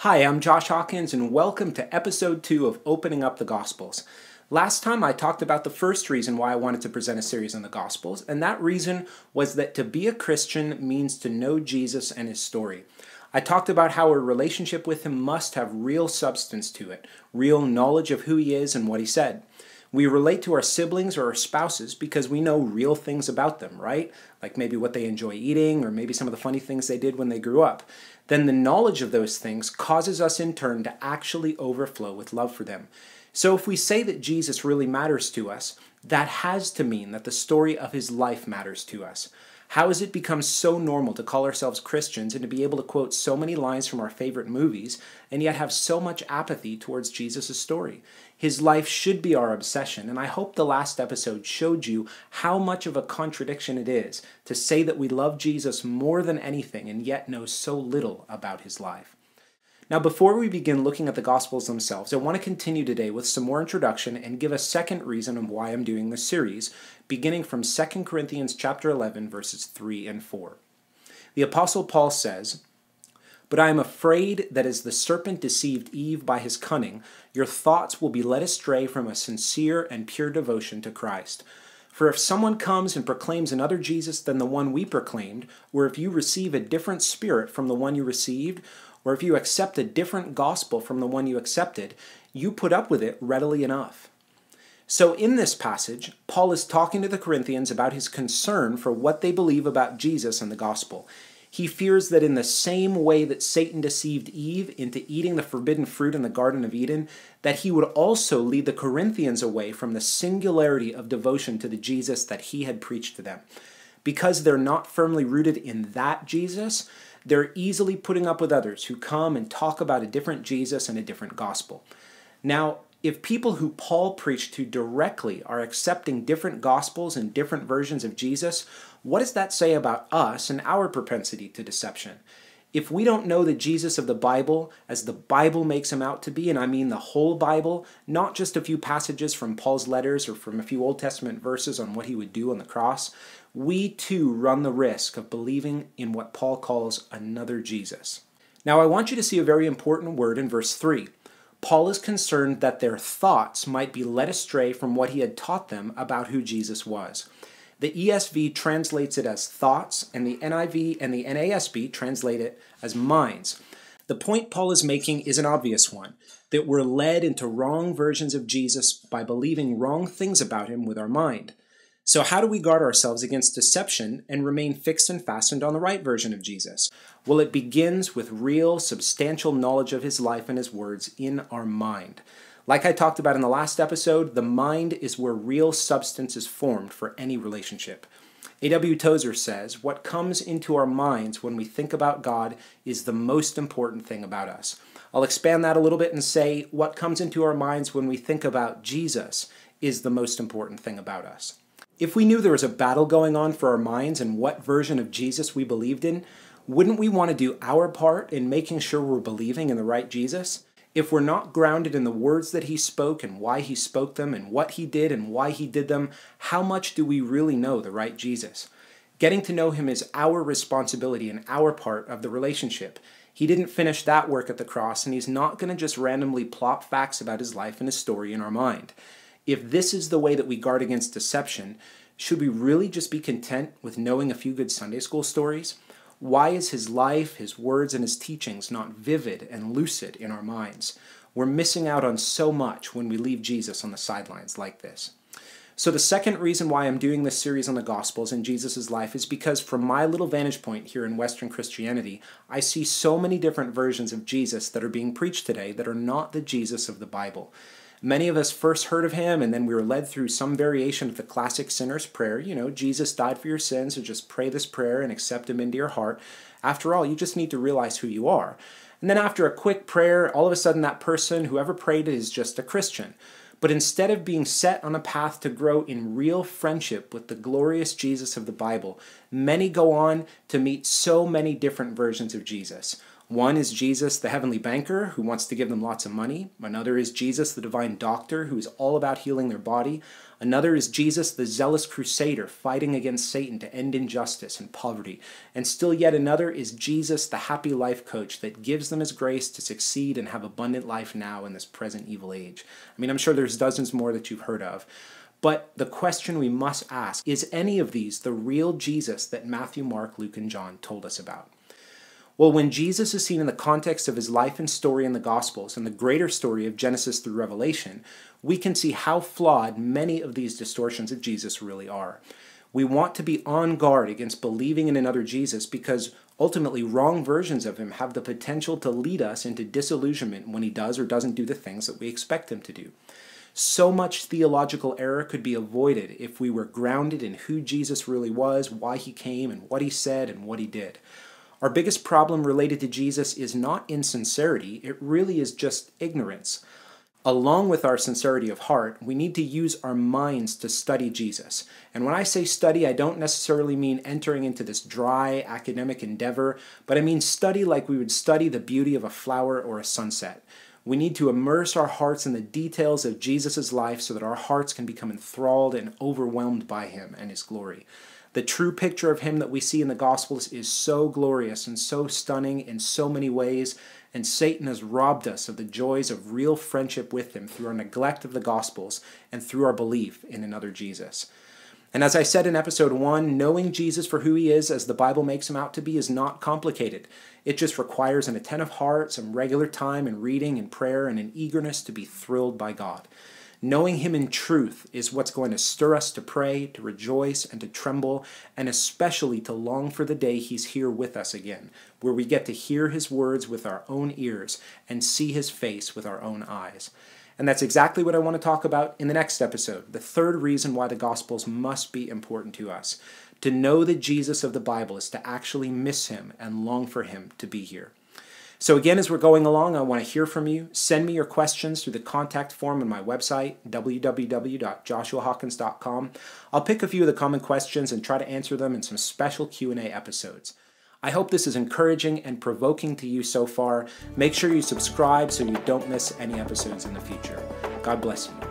Hi, I'm Josh Hawkins, and welcome to episode 2 of Opening Up the Gospels. Last time I talked about the first reason why I wanted to present a series on the Gospels, and that reason was that to be a Christian means to know Jesus and his story. I talked about how a relationship with him must have real substance to it, real knowledge of who he is and what he said. We relate to our siblings or our spouses because we know real things about them, right? Like maybe what they enjoy eating or maybe some of the funny things they did when they grew up. Then the knowledge of those things causes us in turn to actually overflow with love for them. So if we say that Jesus really matters to us, that has to mean that the story of his life matters to us. How has it become so normal to call ourselves Christians and to be able to quote so many lines from our favorite movies and yet have so much apathy towards Jesus' story? His life should be our obsession, and I hope the last episode showed you how much of a contradiction it is to say that we love Jesus more than anything and yet know so little about his life. Now, before we begin looking at the Gospels themselves, I want to continue today with some more introduction and give a second reason of why I'm doing this series, beginning from 2 Corinthians chapter 11, verses 3 and 4. The Apostle Paul says, "But I am afraid that as the serpent deceived Eve by his cunning, your thoughts will be led astray from a sincere and pure devotion to Christ. For if someone comes and proclaims another Jesus than the one we proclaimed, or if you receive a different spirit from the one you received, or if you accept a different gospel from the one you accepted, you put up with it readily enough." So in this passage, Paul is talking to the Corinthians about his concern for what they believe about Jesus and the gospel. He fears that in the same way that Satan deceived Eve into eating the forbidden fruit in the Garden of Eden, that he would also lead the Corinthians away from the singularity of devotion to the Jesus that he had preached to them. Because they're not firmly rooted in that Jesus, they're easily putting up with others who come and talk about a different Jesus and a different gospel. Now, if people who Paul preached to directly are accepting different gospels and different versions of Jesus, what does that say about us and our propensity to deception? If we don't know the Jesus of the Bible as the Bible makes him out to be, and I mean the whole Bible, not just a few passages from Paul's letters or from a few Old Testament verses on what he would do on the cross, we too run the risk of believing in what Paul calls another Jesus. Now I want you to see a very important word in verse 3. Paul is concerned that their thoughts might be led astray from what he had taught them about who Jesus was. The ESV translates it as thoughts, and the NIV and the NASB translate it as minds. The point Paul is making is an obvious one, that we're led into wrong versions of Jesus by believing wrong things about him with our mind. So how do we guard ourselves against deception and remain fixed and fastened on the right version of Jesus? Well, it begins with real, substantial knowledge of his life and his words in our mind. Like I talked about in the last episode, the mind is where real substance is formed for any relationship. A.W. Tozer says, "What comes into our minds when we think about God is the most important thing about us." I'll expand that a little bit and say, what comes into our minds when we think about Jesus is the most important thing about us. If we knew there was a battle going on for our minds and what version of Jesus we believed in, wouldn't we want to do our part in making sure we're believing in the right Jesus? If we're not grounded in the words that he spoke and why he spoke them and what he did and why he did them, how much do we really know the right Jesus? Getting to know him is our responsibility and our part of the relationship. He didn't finish that work at the cross, and he's not going to just randomly plop facts about his life and his story in our mind. If this is the way that we guard against deception, should we really just be content with knowing a few good Sunday school stories? Why is his life, his words, and his teachings not vivid and lucid in our minds? We're missing out on so much when we leave Jesus on the sidelines like this. So the second reason why I'm doing this series on the Gospels and Jesus' life is because from my little vantage point here in Western Christianity, I see so many different versions of Jesus that are being preached today that are not the Jesus of the Bible. Many of us first heard of him, and then we were led through some variation of the classic sinner's prayer. You know, Jesus died for your sins, so just pray this prayer and accept him into your heart. After all, you just need to realize who you are. And then after a quick prayer, all of a sudden that person, whoever prayed it, is just a Christian. But instead of being set on a path to grow in real friendship with the glorious Jesus of the Bible, many go on to meet so many different versions of Jesus. One is Jesus, the heavenly banker, who wants to give them lots of money. Another is Jesus, the divine doctor, who is all about healing their body. Another is Jesus, the zealous crusader, fighting against Satan to end injustice and poverty. And still yet another is Jesus, the happy life coach that gives them his grace to succeed and have abundant life now in this present evil age. I mean, I'm sure there's dozens more that you've heard of. But the question we must ask, is any of these the real Jesus that Matthew, Mark, Luke, and John told us about? Well, when Jesus is seen in the context of his life and story in the Gospels and the greater story of Genesis through Revelation, we can see how flawed many of these distortions of Jesus really are. We want to be on guard against believing in another Jesus because ultimately wrong versions of him have the potential to lead us into disillusionment when he does or doesn't do the things that we expect him to do. So much theological error could be avoided if we were grounded in who Jesus really was, why he came, and what he said and what he did. Our biggest problem related to Jesus is not insincerity, it really is just ignorance. Along with our sincerity of heart, we need to use our minds to study Jesus. And when I say study, I don't necessarily mean entering into this dry academic endeavor, but I mean study like we would study the beauty of a flower or a sunset. We need to immerse our hearts in the details of Jesus' life so that our hearts can become enthralled and overwhelmed by him and his glory. The true picture of him that we see in the Gospels is so glorious and so stunning in so many ways, and Satan has robbed us of the joys of real friendship with him through our neglect of the Gospels and through our belief in another Jesus. And as I said in episode 1, knowing Jesus for who he is as the Bible makes him out to be is not complicated. It just requires an attentive heart, some regular time in reading and prayer, and an eagerness to be thrilled by God. Knowing him in truth is what's going to stir us to pray, to rejoice, and to tremble, and especially to long for the day he's here with us again, where we get to hear his words with our own ears and see his face with our own eyes. And that's exactly what I want to talk about in the next episode, the third reason why the Gospels must be important to us. To know the Jesus of the Bible is to actually miss him and long for him to be here. So again, as we're going along, I want to hear from you. Send me your questions through the contact form on my website, www.joshuahawkins.com. I'll pick a few of the common questions and try to answer them in some special Q&A episodes. I hope this is encouraging and provoking to you so far. Make sure you subscribe so you don't miss any episodes in the future. God bless you.